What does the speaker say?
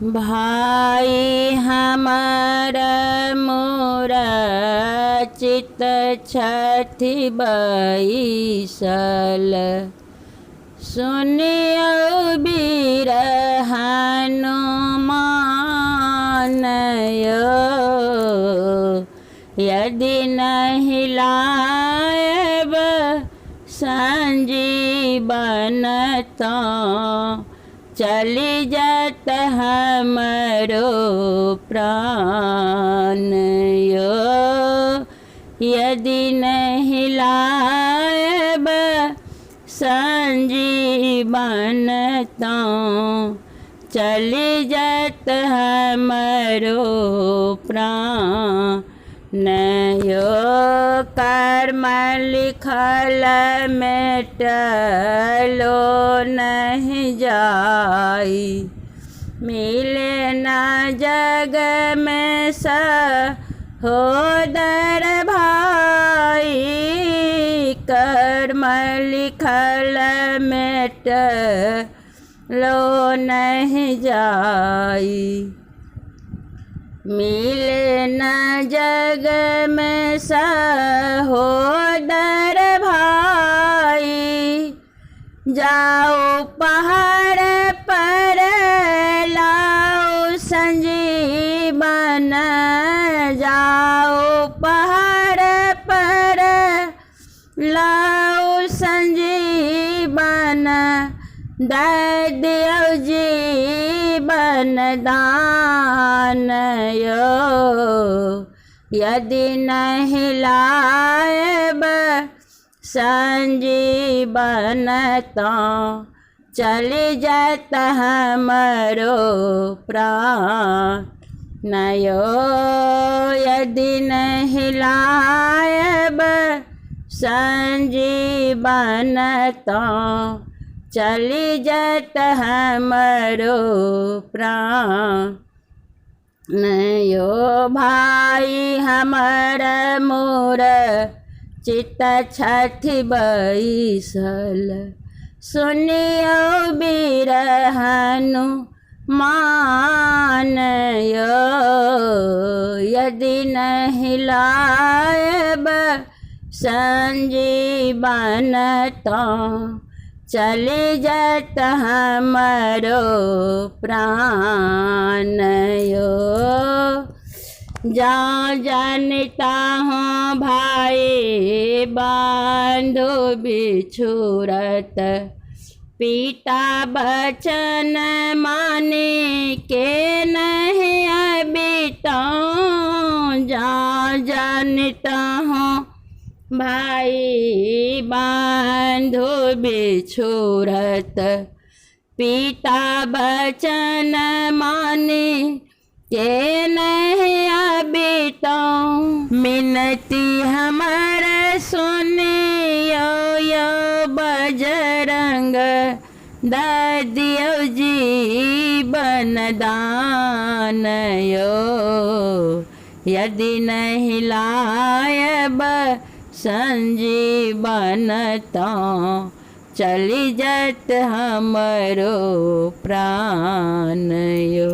भाई हमारा मोरा चित छथि बैसल, सुनियो बीर हनुमान यो। यदि नहीं लायब संजीवन तो चली जात हमरो प्राण यो। यदि नहीं लायब संजीवन तो चली जात हमरो प्राण यो। कर्म लिखल मेटलो नहीं जाई, मिले न जग में सहोदर भाई। कर्म लिखल मेटलो नहीं जाई, मिले न जग में सहोदर भाई। जाओ पहाड़ पर लाओ संजीवन, जाओ पहाड़ पर लाओ संजीवन। दे दियो जीवन दान यो। यदि नहीं लायब संजीवन तो चली जात हमरो प्राण यो। यदि नहीं लायब संजीवन तो चली जात हमरो प्राण यो। भाई हमर मोर चित छथि बैसल, सुनियो बीर हनुमान यो। यदि नहीं लायब संजीवन तो चली जात हमरो प्राण यो। जाऊँ जानता हूँ भाई बंधु बिछुरत, पिता बचन माने के नहीं बीताऊँ। जाऊँ जानता हूँ भाई बंधु बिछुरत, पिता बचन माने के नहीं बीताऊँ। मिनती हमर सुनियो यो बजरंग, दे दियो जीवन दान यो। यदि नहीं लायब संजीवन तो चली जात हमरो प्राण यो।